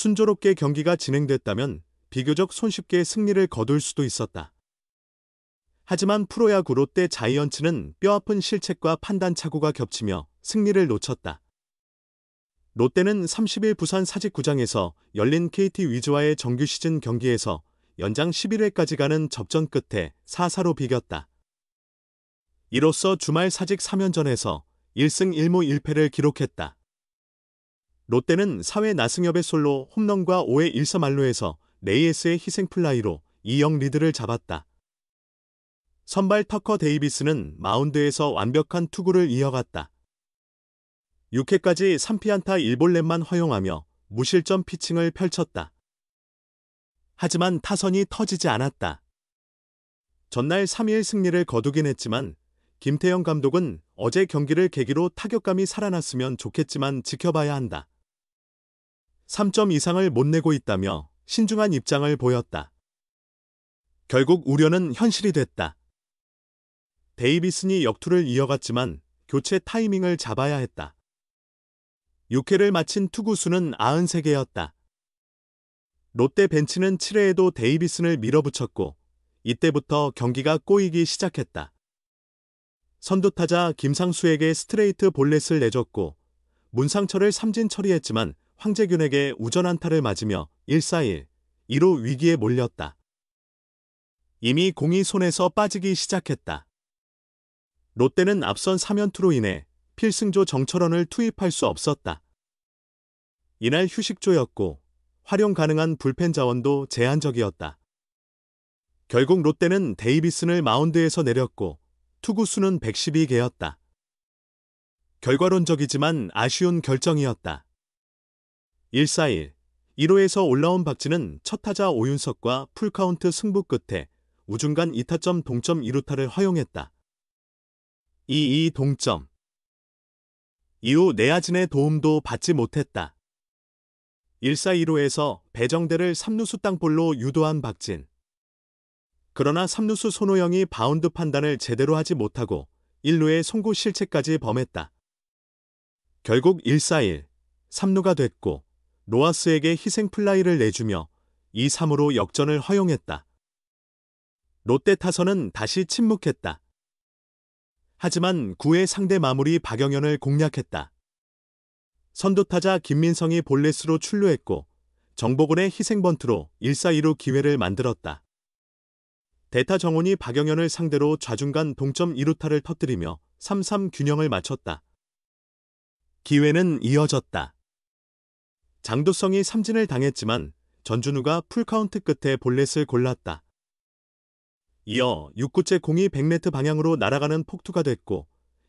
순조롭게 경기가 진행됐다면 비교적 손쉽게 승리를 거둘 수도 있었다. 하지만 프로야구 롯데 자이언츠는 뼈아픈 실책과 판단 착오가 겹치며 승리를 놓쳤다. 롯데는 30일 부산 사직구장에서 열린 KT 위즈와의 정규 시즌 경기에서 연장 11회까지 가는 접전 끝에 4-4로 비겼다. 이로써 주말 사직 3연전에서 1승 1무 1패를 기록했다. 롯데는 4회 나승엽의 솔로 홈런과 5회 1사 만루에서 레이에스의 희생플라이로 2-0 리드를 잡았다. 선발 터커 데이비스는 마운드에서 완벽한 투구를 이어갔다. 6회까지 3피안타 1볼넷만 허용하며 무실점 피칭을 펼쳤다. 하지만 타선이 터지지 않았다. 전날 3일 승리를 거두긴 했지만 김태형 감독은 어제 경기를 계기로 타격감이 살아났으면 좋겠지만 지켜봐야 한다. 3점 이상을 못 내고 있다며 신중한 입장을 보였다. 결국 우려는 현실이 됐다. 데이비슨이 역투를 이어갔지만 교체 타이밍을 잡아야 했다. 6회를 마친 투구수는 93개였다. 롯데 벤치는 7회에도 데이비슨을 밀어붙였고 이때부터 경기가 꼬이기 시작했다. 선두타자 김상수에게 스트레이트 볼넷을 내줬고 문상철을 삼진 처리했지만 황재균에게 우전 안타를 맞으며 1-4-1, 2루 위기에 몰렸다. 이미 공이 손에서 빠지기 시작했다. 롯데는 앞선 3연투로 인해 필승조 정철원을 투입할 수 없었다. 이날 휴식조였고 활용 가능한 불펜 자원도 제한적이었다. 결국 롯데는 데이비슨을 마운드에서 내렸고 투구수는 112개였다. 결과론적이지만 아쉬운 결정이었다. 1-4-1, 1호에서 올라온 박진은 첫 타자 오윤석과 풀카운트 승부 끝에 우중간 2타점 동점 2루타를 허용했다. 2-2 동점. 이후 내야진의 도움도 받지 못했다. 1-4-1호에서 배정대를 3루수 땅볼로 유도한 박진. 그러나 3루수 손호영이 바운드 판단을 제대로 하지 못하고 1루에 송구 실책까지 범했다. 결국 1-4-1, 3루가 됐고 로하스에게 희생 플라이를 내주며 2-3으로 역전을 허용했다. 롯데 타선은 다시 침묵했다. 하지만 9회 상대 마무리 박영현을 공략했다. 선두타자 김민성이 볼넷으로 출루했고 정복원의 희생번트로 1-4-2루 기회를 만들었다. 대타 정훈이 박영현을 상대로 좌중간 동점 2루타를 터뜨리며 3-3 균형을 맞췄다. 기회는 이어졌다. 장도성이 삼진을 당했지만 전준우가 풀카운트 끝에 볼넷을 골랐다. 이어 6구째 공이 100m 방향으로 날아가는 폭투가 됐고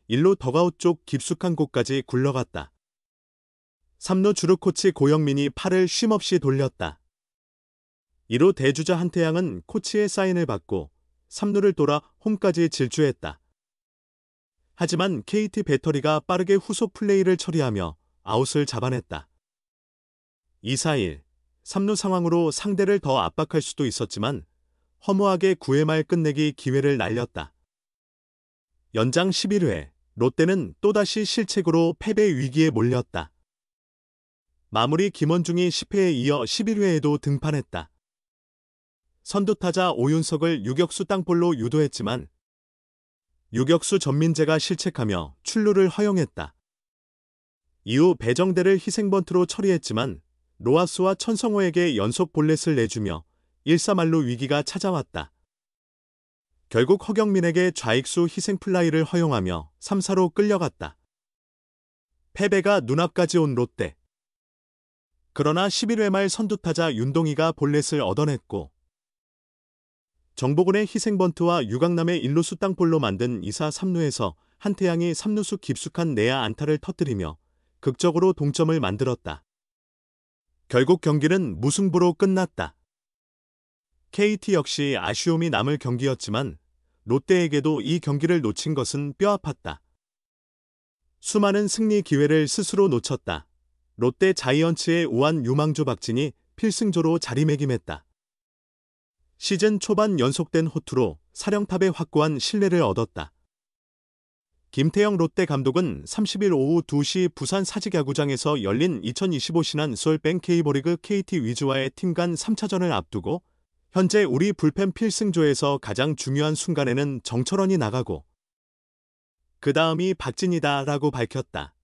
1루 더가웃 쪽 깊숙한 곳까지 굴러갔다. 3루 주루코치 고영민이 팔을 쉼없이 돌렸다. 2루 대주자 한태양은 코치의 사인을 받고 3루를 돌아 홈까지 질주했다. 하지만 KT 배터리가 빠르게 후속 플레이를 처리하며 아웃을 잡아냈다. 2-4-1, 3루 상황으로 상대를 더 압박할 수도 있었지만 허무하게 9회 말 끝내기 기회를 날렸다. 연장 11회, 롯데는 또다시 실책으로 패배 위기에 몰렸다. 마무리 김원중이 10회에 이어 11회에도 등판했다. 선두타자 오윤석을 유격수 땅볼로 유도했지만 유격수 전민재가 실책하며 출루를 허용했다. 이후 배정대를 희생번트로 처리했지만 로하스와 천성호에게 연속 볼넷을 내주며 1-4만루 위기가 찾아왔다. 결국 허경민에게 좌익수 희생플라이를 허용하며 3-4로 끌려갔다. 패배가 눈앞까지 온 롯데. 그러나 11회 말 선두타자 윤동희가 볼넷을 얻어냈고 정복은의 희생번트와 유강남의 1루수 땅볼로 만든 2사 3루에서 한태양이 3루수 깊숙한 내야 안타를 터뜨리며 극적으로 동점을 만들었다. 결국 경기는 무승부로 끝났다. KT 역시 아쉬움이 남을 경기였지만 롯데에게도 이 경기를 놓친 것은 뼈아팠다. 수많은 승리 기회를 스스로 놓쳤다. 롯데 자이언츠의 우한 유망주 박진이 필승조로 자리매김했다. 시즌 초반 연속된 호투로 사령탑에 확고한 신뢰를 얻었다. 김태형 롯데 감독은 30일 오후 2시 부산 사직야구장에서 열린 2025 신한 솔뱅 K리그 KT 위즈와의 팀 간 3차전을 앞두고 현재 우리 불펜 필승조에서 가장 중요한 순간에는 정철원이 나가고 그 다음이 박진이다 라고 밝혔다.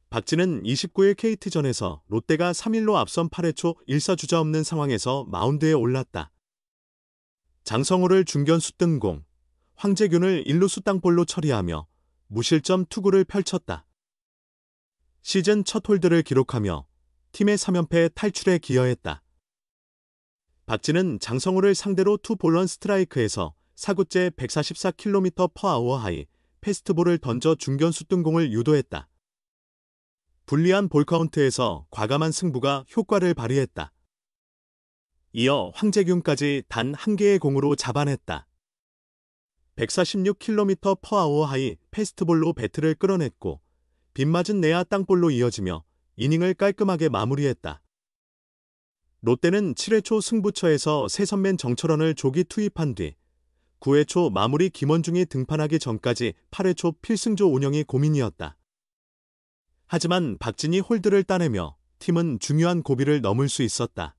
박진은 29일 KT전에서 롯데가 3-1로 앞선 8회 초 1사주자 없는 상황에서 마운드에 올랐다. 장성호를 중견수 뜬공, 황재균을 1루수 땅볼로 처리하며 무실점 투구를 펼쳤다. 시즌 첫 홀드를 기록하며 팀의 3연패 탈출에 기여했다. 박진은 장성호를 상대로 투볼런 스트라이크에서 4구째 144km/h 하이 패스트볼을 던져 중견수 뜬공을 유도했다. 불리한 볼카운트에서 과감한 승부가 효과를 발휘했다. 이어 황재균까지 단 한 개의 공으로 잡아냈다. 146km/h 하이 패스트볼로 배트를 끌어냈고 빗맞은 내야 땅볼로 이어지며 이닝을 깔끔하게 마무리했다. 롯데는 7회 초 승부처에서 새선맨 정철원을 조기 투입한 뒤 9회 초 마무리 김원중이 등판하기 전까지 8회 초 필승조 운영이 고민이었다. 하지만 박진이 홀드를 따내며 팀은 중요한 고비를 넘을 수 있었다.